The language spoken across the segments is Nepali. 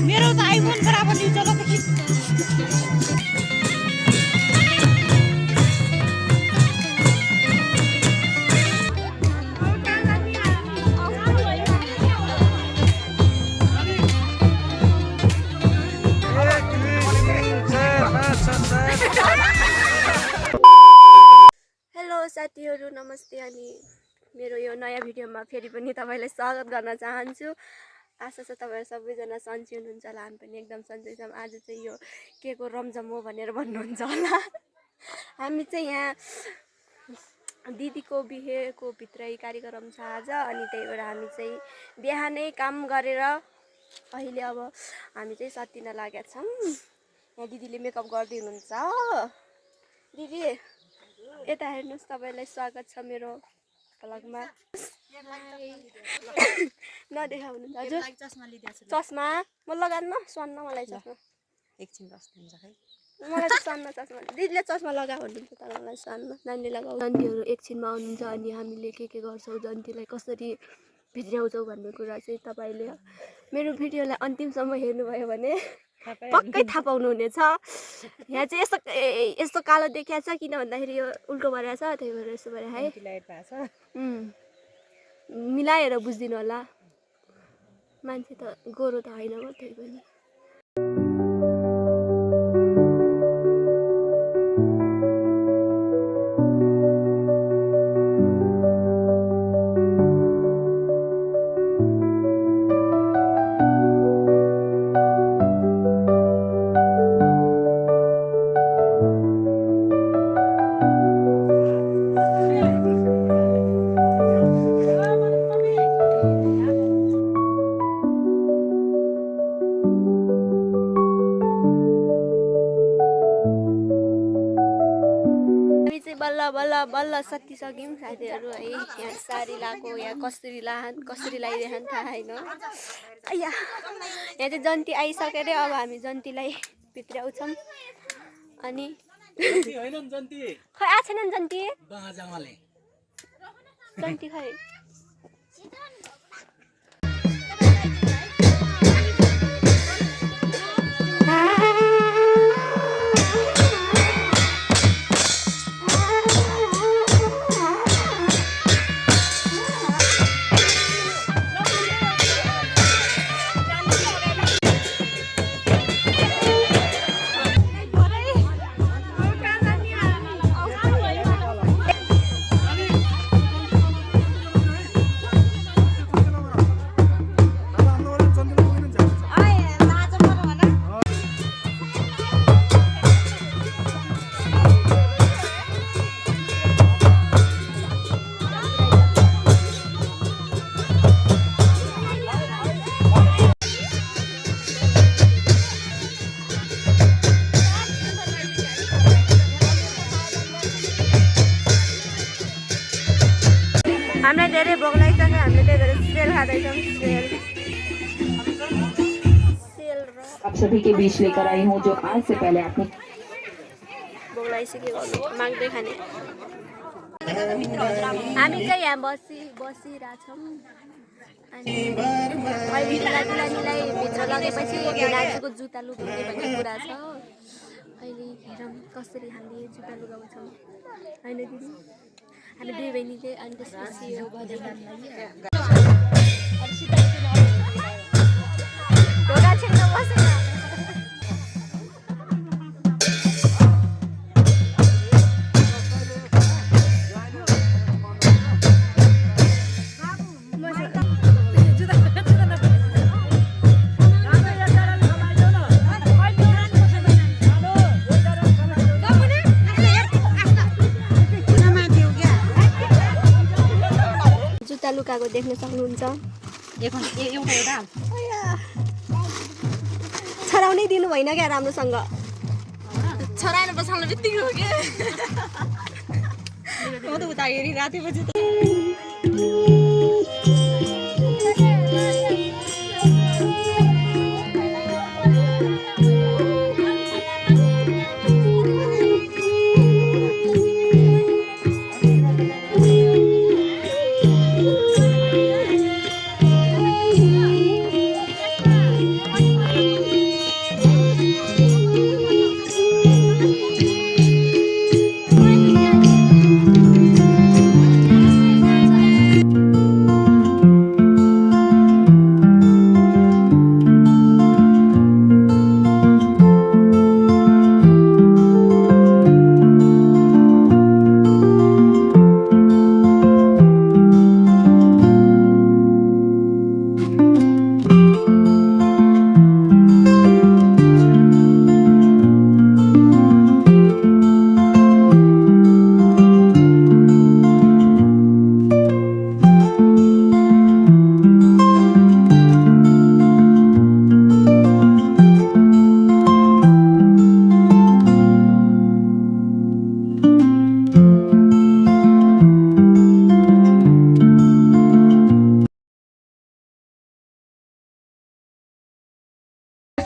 मेरो त आइफोन बराबर न्यूज चला त हेलो साथीहरु नमस्ते अनि मेरो यो नयाँ भिडियोमा फेरि पनि तपाईलाई स्वागत गर्न चाहन्छु। आशा छ तपाईहरु सबैजना सन्चै हुनुहुन्छ होला। हामी पनि एकदम सन्चै छौं। आज चाहिँ यो के को रमझम हो भनेर भन्नुहुन्छ होला। हामी चाहिँ यहाँ दिदीको बिहेको भित्रै कार्यक्रम छ आज, अनि त्यही भएर हामी चाहिँ बिहानै काम गरेर अहिले अब हामी चाहिँ सत्तिन लागेका छौं। यहाँ दिदीले मेकअप गर्दै हुनुहुन्छ। दिदी यता हेर्नुस्, तपाईलाई स्वागत छ मेरो भ्लगमा। नदेखा हुनुहुन्छ हजुर। चस्मा म लगान्न, स्वान्न मलाई चस्मा। एकछिन बस्नुहुन्छ खै। मलाई त स्वान्न चस्मा। दिदीले चस्मा लगा भन्नुहुन्छ तर मलाई स्वान्न। नानीले लगाऊ। जन्तीहरु एकछिनमा आउनुहुन्छ अनि हामीले के गर्छौं, जन्तीलाई कसरी भित्र्याउँछौं भन्ने कुरा चाहिँ तपाईले मेरो भिडियोलाई अन्तिमसम्म हेर्नुभयो भने पक्कै थाहा पाउनु हुनेछ। यहाँ चाहिँ यस्तो कालो देखिया छ किन भन्दाखेरि यो उल्टो भएर छ, त्यही भएर यस्तो भएर है। मिलाएर बुझ्दिनु होला, मान्छे त गोरो त होइन हो त्यही पनि। बल्ल सकिसक्यौँ साथीहरू है। यहाँ साडी लाएको, यहाँ कसरी लाइदिएन थाहा होइन। यहाँ चाहिँ जन्ती आइसक्यो रे। अब हामी जन्तीलाई भित्र्याउँछौँ। अनि खै आएको छैन जन्ती। जन्ती खै हामीलाई धेरै भोक लागिसक्यो। हामीले त्यही भएर सेल खाँदैछौँ। सेल आप सभी के बीच लेकर आई हूँ जो आज से पहले आपने भोक लागिसक्यो माग्दै खाने। हामी चाहिँ यहाँ बसिरहेछौँ। अनि अहिले दिदीलाई भित्र लगेपछि नानीको जुत्ता लुगाउने भन्ने कुरा छ। अहिले हेरौँ कसरी हामीले जुत्ता लुगाउँछौँ होइन दिदी। हामी दुई बहिनीले अनि त्यसपछि यो ढोका छिर्न बसेन। लुकाको देख्न सक्नुहुन्छ। छराउनै दिनु भएन क्या राम्रोसँग। छराएर बसाल्नु बित्तिकै हो के। म त उता हेरिरहेको थिएँ पछि त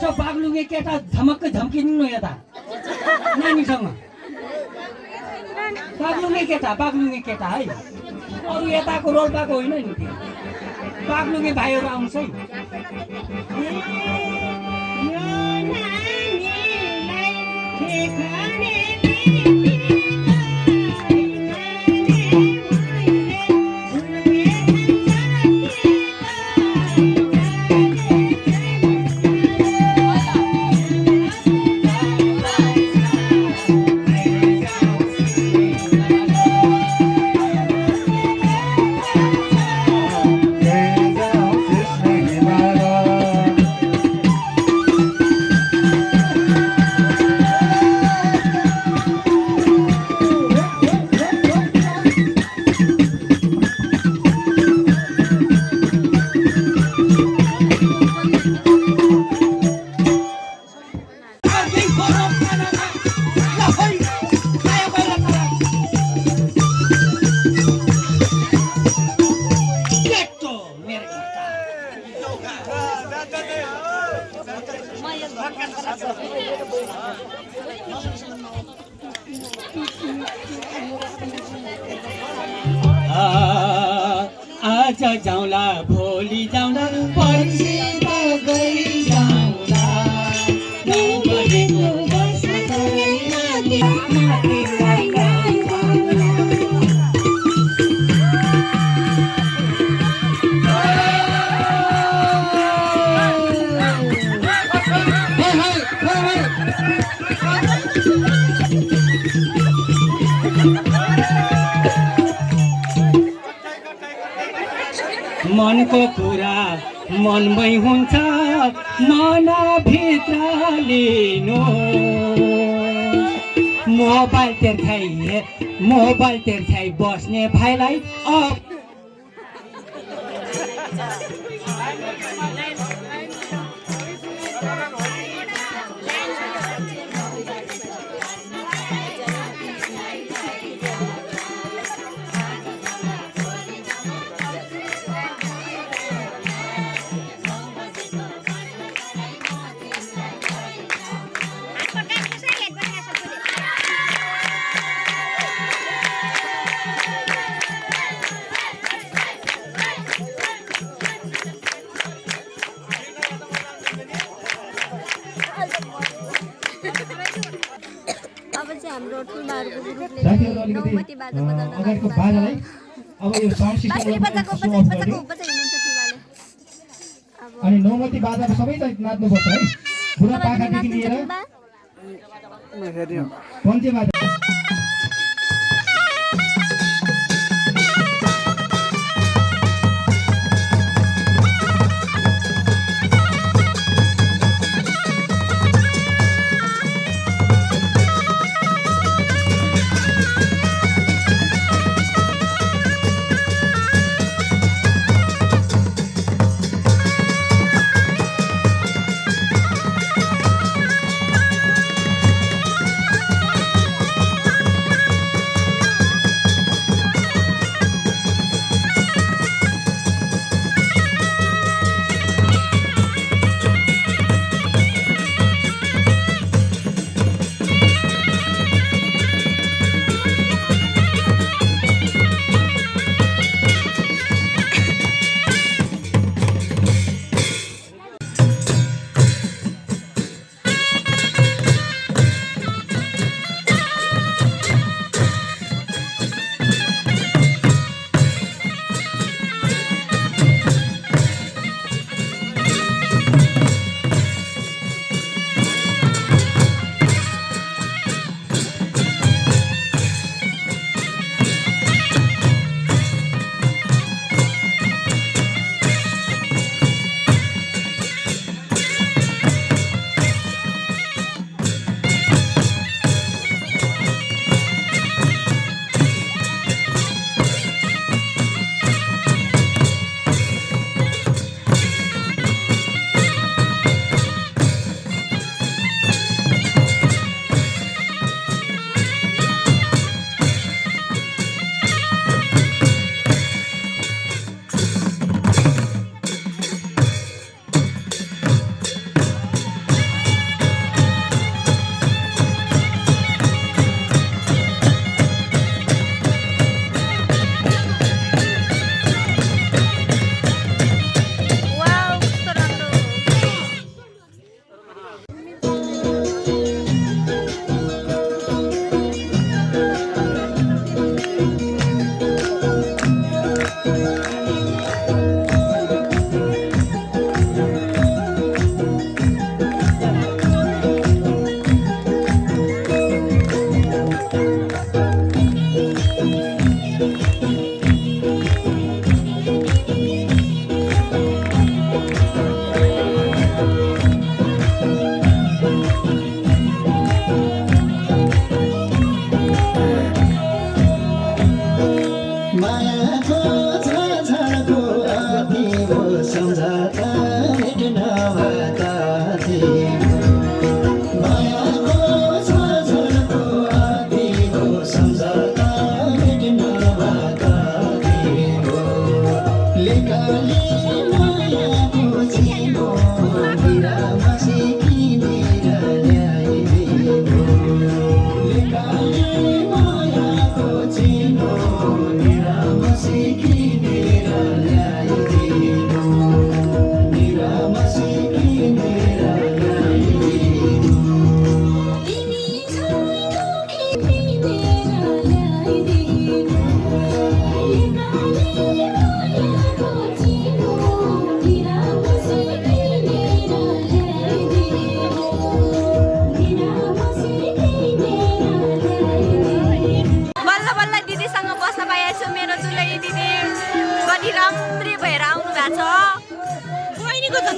यसो बाग्लुङ्गे केटा झमक्कै झम्किनु न यता नानीसँग बाग्लुङ्गे केटा है अरू यताको रोल्पाको होइन नि त्यो बाग्लुङ्गे भाइहरू आउँछ है आज जाउँला भोलि जाउँला पर्सि त गई जाउँला नौ बजेको बसमा चढी मनको कुरा मनमै हुन्छ मनभित्र लिनु मोबाइल तेर्खाइ बस्ने भाइलाई हाम्रो ठुल्बाहरूको ग्रुपले साथीहरु अलिकति नौमती बाजा बजाउन अगाडिको बाजालाई अब यो साउन्ड बाँसुरी बजाएको सिस्टम बजाइनुहुन्छ ठुल्बाले अनि नौमती बाजा सबै नाच्नुपर्छ है बुढा पाखादेखि लिएर पञ्चे बाजा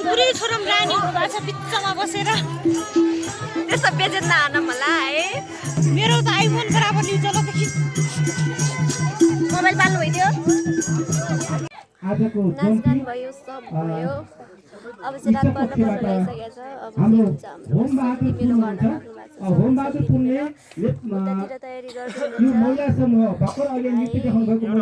पुरै छोरा रानी भएको छ बिचमा बसेर त्यस्तो बेजेत नहान मलाई है मेरो त आइफोन बराबर न्युज जलदेखि मोबाइल बाल्नु भइदियो आजको नाचगान भयो सब भयो अब चाहिँ रात पर्न पर्न लागिसकेको छ अब हाम्रो हुन्छ हाम्रो साथी मेरो घरमा राख्नु होमबहादुर पुनले उतातिर तयारी यो गर्नुहुन्छ महिला समूह भर्खर अहिले नृत्य देखाउनु भएको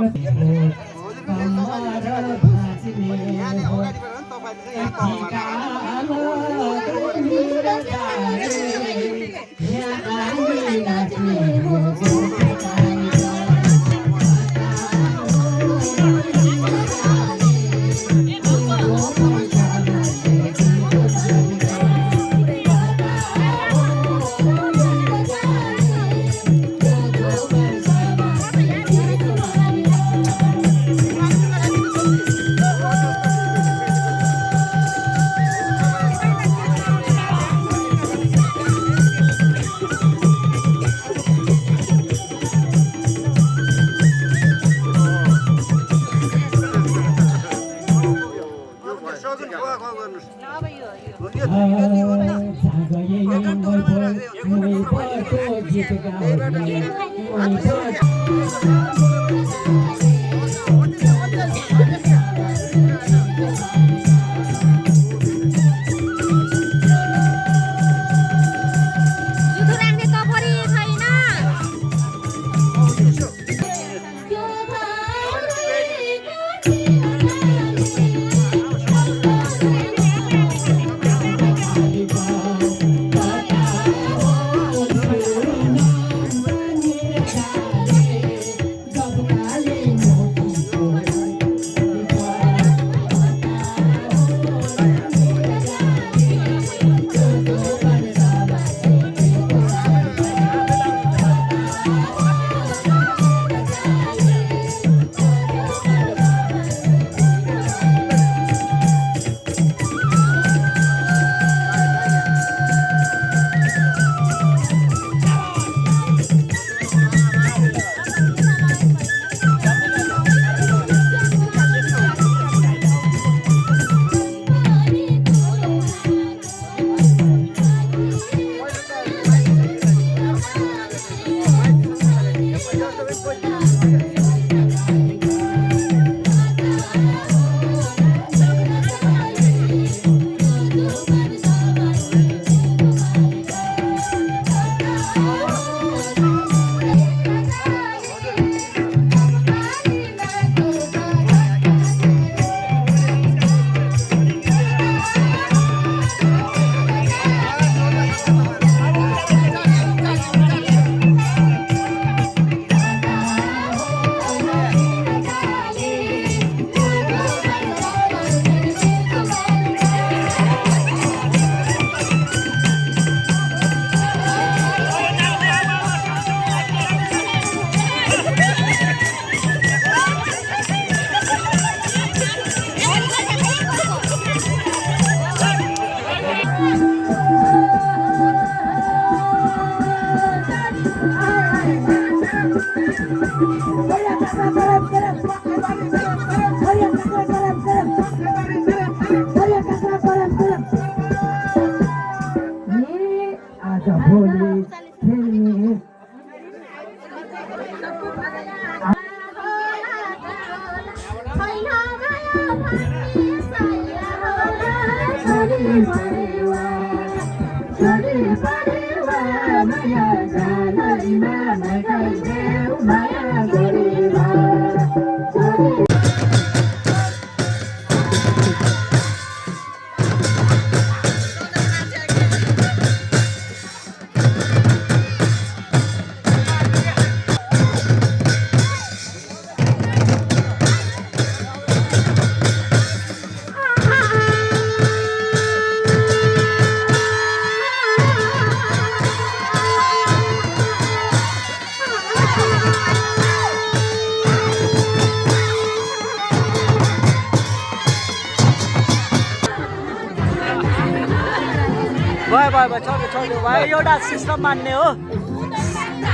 भयो छोड्यो भाइ एउटा सिस्टम मान्ने हो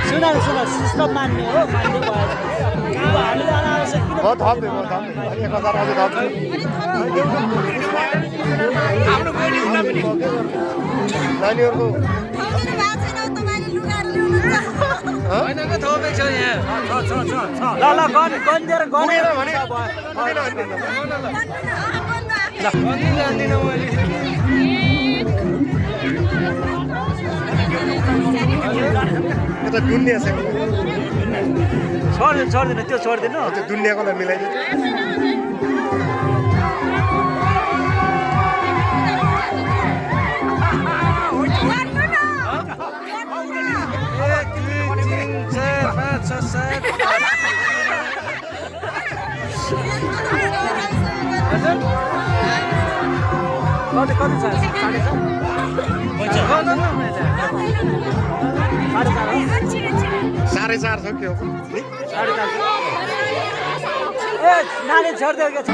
सुन सिस्टम मान्ने हो मान्ने भयो म थप्दै 1000 अझै थप्छु नानीहरूको ल गन दिएर गन पुगेन भने यता दुनिया छ छोड्दिनु त्यो छोड्दिनु त्यो दुनियाकोलाई मिलाइदिनु कति छ 4.5 छ के हो ए नानी छोड्दियो के छ